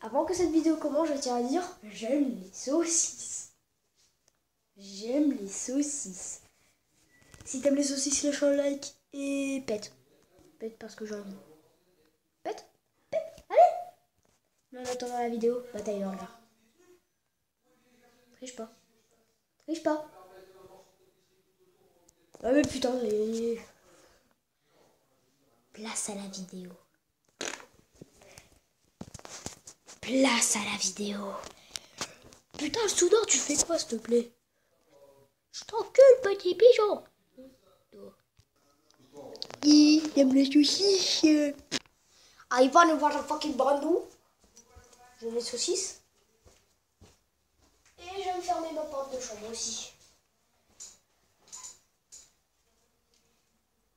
Avant que cette vidéo commence, je tiens à dire, j'aime les saucisses. J'aime les saucisses. Si t'aimes les saucisses, lâche un like et pète. Pète parce que j'ai envie. Pète. Pète. Allez. Mais en attendant la vidéo, bataille en là. Triche pas. Triche pas. Ah mais putain, place à la vidéo. Place à la vidéo. Putain, le soudeur, tu fais quoi, s'il te plaît? Je t'encule, petit pigeon. Il aime les saucisses. Ah, il va nous voir un fucking brandou. J'aime les saucisses. Et je vais me fermer ma porte de chambre aussi.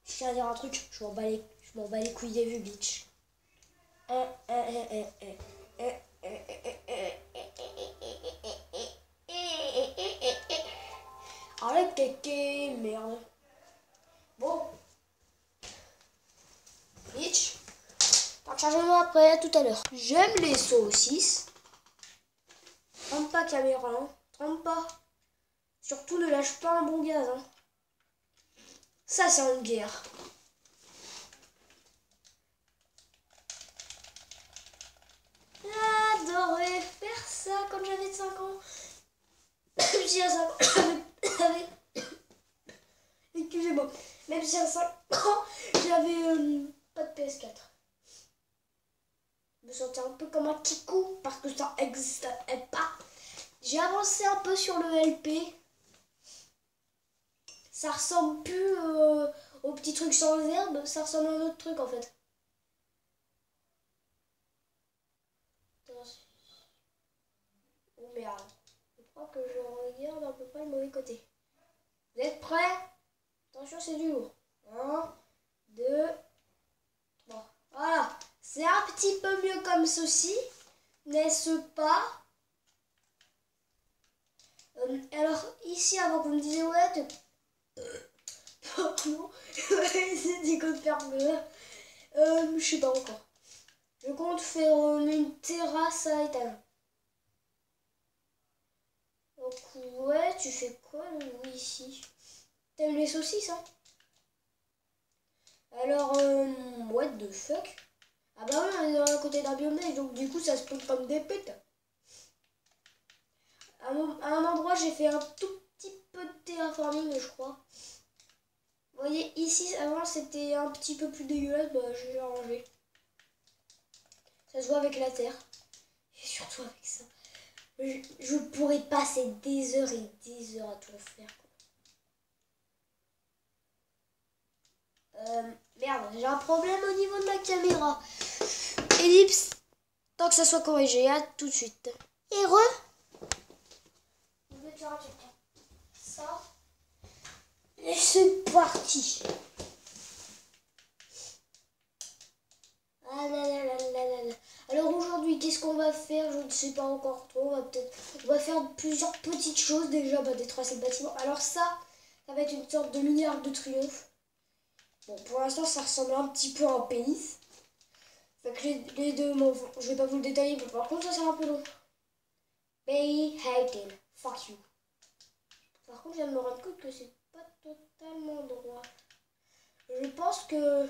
Je tiens à dire un truc, je m'en bats les couilles des vues, bitch. Arrête, kéké, merde. Bon. Bitch. Rechargez-moi après, tout à l'heure. J'aime les saucisses. Trompe pas, caméra, hein. Trompe pas. Surtout, ne lâche pas un bon gaz, hein. Ça, c'est une guerre. J'adorais faire ça quand j'avais 5 ans. Même si à 5 ans, excusez-moi. Même si à 5 ans, j'avais pas de PS4. Je me sentais un peu comme un kikou parce que ça n'existait pas. J'ai avancé un peu sur le LP. Ça ressemble plus au petit truc sans herbe, ça ressemble à un autre truc en fait. Oh merde. Je crois que je regarde à peu près le mauvais côté. Vous êtes prêts? Attention, c'est du lourd. 1, 2, 3. Voilà. C'est un petit peu mieux comme ceci, n'est-ce pas? Alors, ici, avant qu'on me dise ouais, pardon, c'est des codes fermés. Je sais pas encore. Je compte faire une terrasse à étage. Donc, ouais, tu fais quoi, oui, ici? T'aimes les saucisses, hein? Alors, what the fuck? Ah bah oui, on est à côté d'un biome, donc du coup, ça se pose comme des putes. À un endroit, j'ai fait un tout petit peu de terraforming, je crois. Vous voyez, ici, avant, c'était un petit peu plus dégueulasse, bah, j'ai arrangé. Ça se voit avec la terre. Et surtout avec ça. Je pourrais passer des heures et des heures à tout faire. Merde, j'ai un problème au niveau de ma caméra. Ellipse, tant que ça soit corrigé, à tout de suite. Et je vais faire ça. Et c'est parti. Ah là là là là là là. Alors aujourd'hui, qu'est-ce qu'on va faire? Je ne sais pas encore trop. On va faire plusieurs petites choses. Déjà, détracer le bâtiment. Alors ça va être une sorte de mini arc de triomphe. Bon, pour l'instant, ça ressemble un petit peu à un pénis. Fait que les deux, bon, je vais pas vous le détailler, mais par contre, ça c'est un peu long. Baby hating. Fuck you. Par contre, je viens de me rendre compte que c'est pas totalement droit. Je pense que...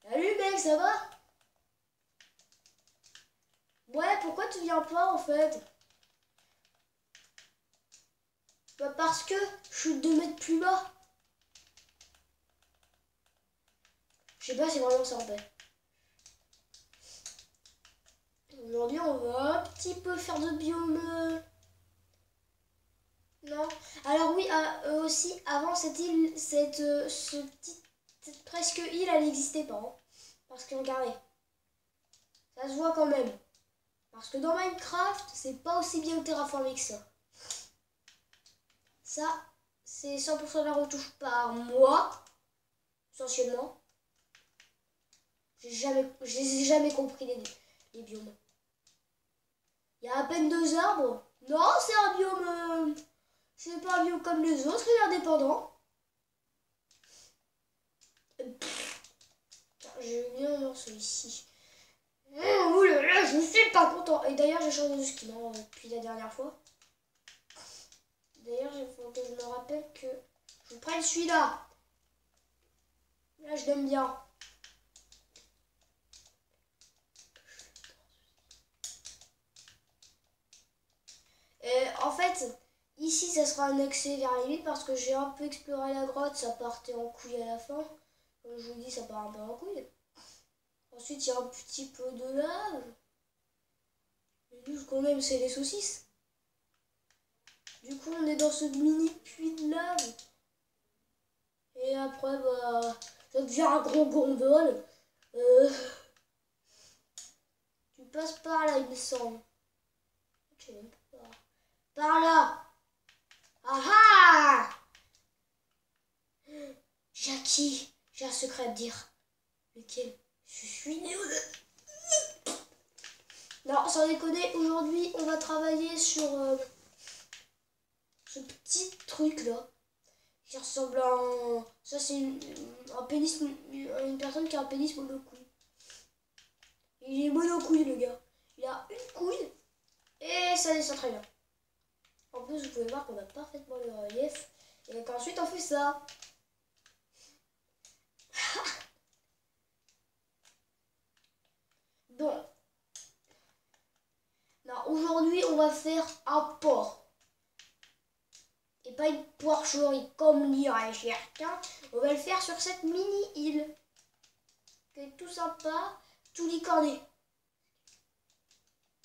Salut mec, ça va? Ouais, pourquoi tu viens pas en fait? Bah parce que je suis 2 mètres plus bas. Je sais pas si vraiment ça en fait. Aujourd'hui, on va un petit peu faire de biome. Non. Alors oui, aussi, avant cette île, cette presque île, elle n'existait pas. Hein. Parce que regardez, ça se voit quand même. Parce que dans Minecraft, c'est pas aussi bien terraformé que ça. Ça, c'est 100% de la retouche par moi, essentiellement. J'ai jamais compris les biomes. Il y a à peine 2 arbres. Non, c'est un biome... c'est pas un biome comme les autres, il est indépendant. J'ai bien un morceau ici. Oh là là, je et d'ailleurs j'ai changé de skin depuis la dernière fois. D'ailleurs il faut que je me rappelle que je prenne celui-là. Là je l'aime bien. Et en fait, ici ça sera un accès vers la limite parce que j'ai un peu exploré la grotte, ça partait en couille à la fin. Comme je vous dis, ça part un peu en couille. Ensuite il y a un petit peu de lave. Et nous ce qu'on aime c'est les saucisses. Du coup on est dans ce mini puits de lave. Et après bah ça devient un gros gondole. Tu passes par là il me semble. Je sais même pas. Par là. Ah ah! Jackie, j'ai un secret à te dire. Lequel? Je suis né. Non, sans déconner, aujourd'hui on va travailler sur ce petit truc là. Qui ressemble à un... Ça c'est un pénis, une personne qui a un pénis monocouille. Il est monocouille le gars. Il a une couille et ça descend très bien. En plus vous pouvez voir qu'on a parfaitement le relief. Et qu'ensuite on fait ça. Bon. Non, aujourd'hui on va faire un port. Et pas une porcherie comme dirait certains. On va le faire sur cette mini-île. Qui est tout sympa, tout licorné.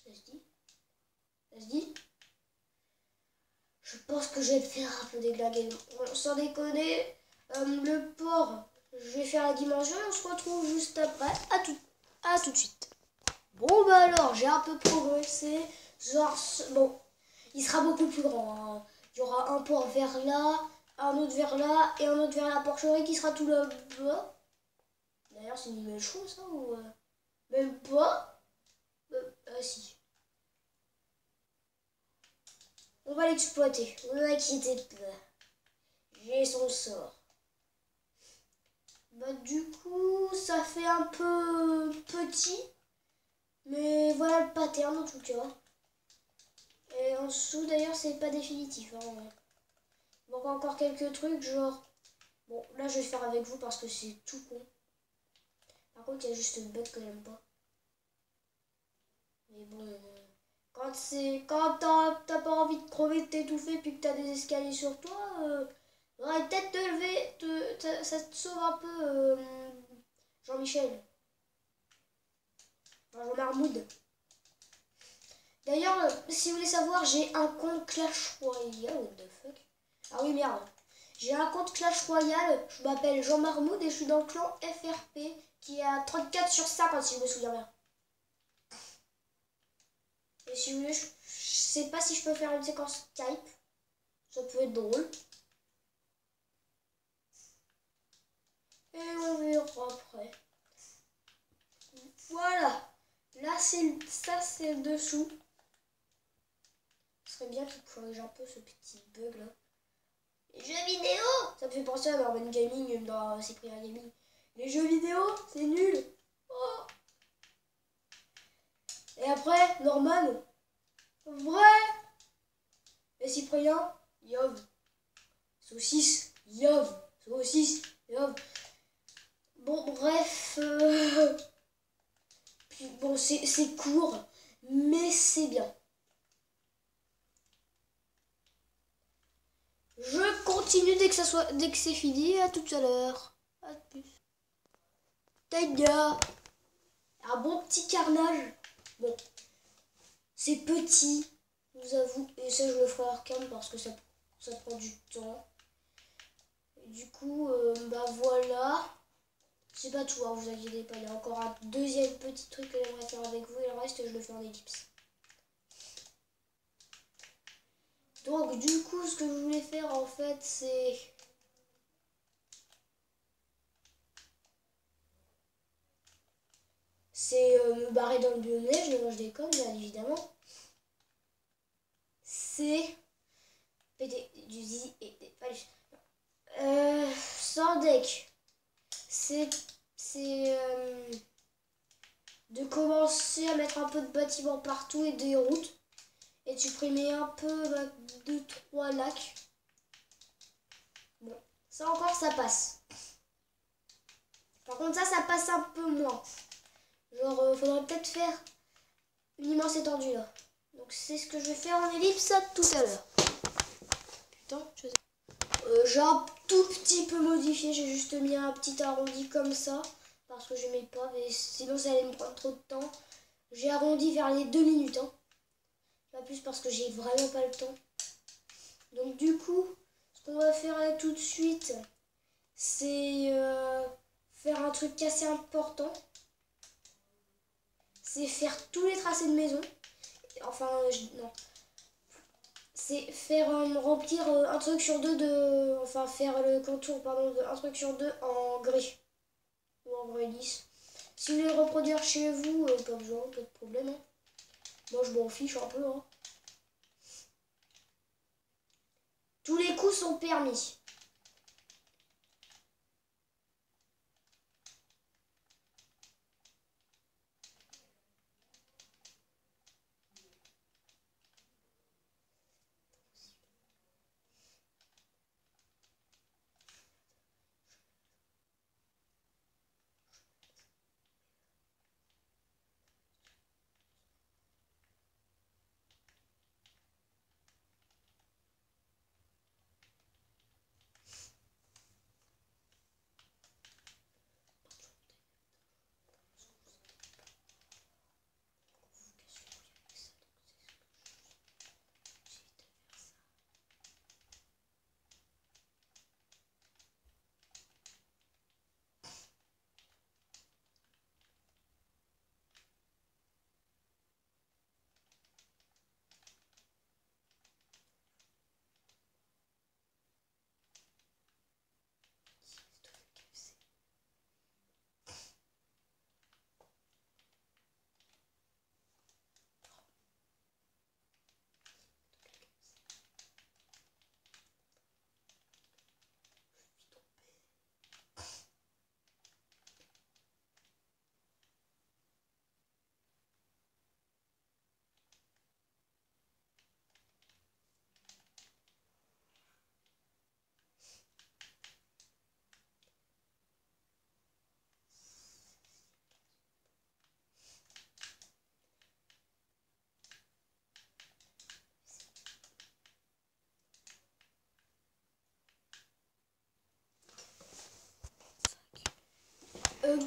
Ça se dit? Ça se dit? Je pense que je vais le faire un peu déglinguer. Sans déconner, le port, je vais faire la dimension et on se retrouve juste après. À tout de suite. Bon bah alors, j'ai un peu progressé. Genre, bon, il sera beaucoup plus grand. Hein. Il y aura un port vers là, un autre vers là et un autre vers la porcherie qui sera tout là-bas. D'ailleurs, c'est une nouvelle chose, ça, ou même pas? Ah si. On va l'exploiter, ne vous inquiétez pas. J'ai son sort. Bah du coup, ça fait un peu petit. Mais voilà le pattern en tout cas. Et en dessous d'ailleurs, c'est pas définitif. Hein. Il manque encore quelques trucs, genre... Bon, là je vais le faire avec vous parce que c'est tout con. Par contre, il y a juste une bête que j'aime pas. Mais bon... Quand t'as pas envie de crever, de t'étouffer, puis que t'as des escaliers sur toi, ouais, peut-être te lever, ça te sauve un peu, Jean-Michel. Enfin, Jean-Marmoud. D'ailleurs, si vous voulez savoir, j'ai un compte Clash Royale. What the fuck? Ah oui, merde. J'ai un compte Clash Royale, je m'appelle Jean-Marmoud et je suis dans le clan FRP qui est à 34 sur 50 si je me souviens bien. Et si vous voulez, je sais pas si je peux faire une séquence Skype. Ça peut être drôle. Et on verra après. Voilà. Là, ça, c'est le dessous. Ce serait bien qu'il corrige un peu ce petit bug là. Les jeux vidéo! Ça me fait penser à Norman Gaming dans Cyprien Gaming. Les jeux vidéo, c'est nul! Oh. Et après, Norman, vrai! Et Cyprien, Yov. Saucisse, Yov. Saucisse, Yov. Bon, bref. Puis, bon, c'est court, mais c'est bien. Je continue dès que c'est fini. À tout à l'heure. À plus. Taïga. Un bon petit carnage. Bon, c'est petit, je vous avoue. Et ça, je le ferai hors cam parce que ça prend du temps. Et du coup, bah voilà. C'est pas tout, hein, vous inquiétez pas. Il y a encore un deuxième petit truc que j'aimerais faire avec vous. Et le reste, je le fais en ellipse. Donc, du coup, ce que je voulais faire, en fait, c'est... C'est me barrer dans le biome neige, mais moi je déconne, bien évidemment. C'est... péter du zizi et des paluches. Sans deck. C'est de commencer à mettre un peu de bâtiments partout et des routes. Et de supprimer un peu 2-3 lacs. Bon, ça encore ça passe. Par contre ça passe un peu moins. Genre faudrait peut-être faire une immense étendue là. Donc c'est ce que je vais faire en ellipse tout à l'heure. Putain, j'ai un tout petit peu modifié, j'ai juste mis un petit arrondi comme ça. Parce que je n'aimais pas, mais sinon ça allait me prendre trop de temps. J'ai arrondi vers les 2 minutes. Hein. Pas plus parce que j'ai vraiment pas le temps. Donc du coup, ce qu'on va faire là, tout de suite, c'est faire un truc assez important. C'est faire tous les tracés de maison. Enfin, non. C'est faire remplir un truc sur deux de... Enfin, faire le contour, pardon, de un truc sur deux en gris. Ou en gris lisse. Si vous voulez le reproduire chez vous, pas besoin, pas de problème. Hein. Moi, je m'en fiche un peu. Hein. Tous les coups sont permis.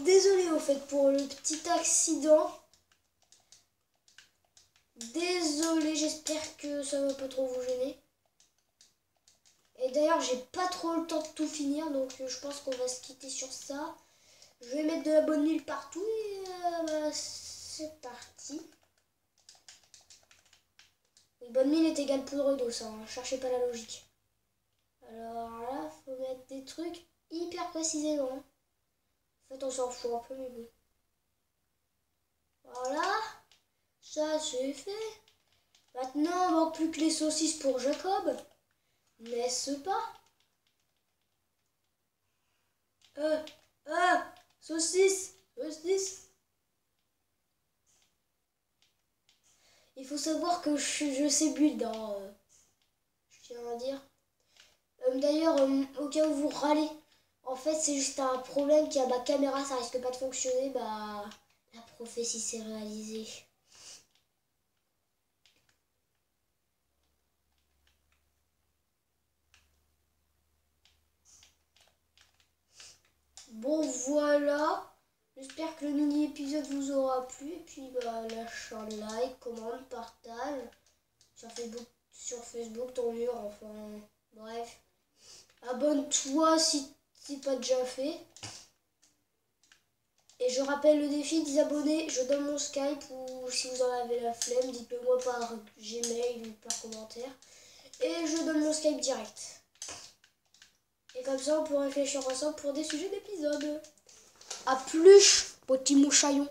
Désolée au fait pour le petit accident. Désolée, j'espère que ça va pas trop vous gêner. Et d'ailleurs, j'ai pas trop le temps de tout finir, donc je pense qu'on va se quitter sur ça. Je vais mettre de la bonne huile partout et c'est parti. Oui, bonne mine est égale poudre d'eau, hein. Cherchez pas la logique. Alors là, faut mettre des trucs hyper précisément. En fait, on s'en fout un peu, mais bon. Voilà, ça c'est fait. Maintenant, il manque plus que les saucisses pour Jacob. N'est-ce pas? Saucisse, saucisse. Il faut savoir que je sais build, hein, je tiens à dire. D'ailleurs, au cas où vous râlez, en fait, c'est juste un problème qui a ma caméra, ça risque pas de fonctionner. Bah, la prophétie s'est réalisée. Bon, voilà. J'espère que le mini-épisode vous aura plu. Et puis, bah, lâche un like, commande, partage. Sur Facebook, ton mur, enfin, bref. Abonne-toi si c'est pas déjà fait. Et je rappelle le défi, 10 abonnés, je donne mon Skype ou si vous en avez la flemme, dites-le moi par Gmail ou par commentaire. Et je donne mon Skype direct. Et comme ça, on pourra réfléchir ensemble pour des sujets d'épisode. A plus, petit mouchaillon.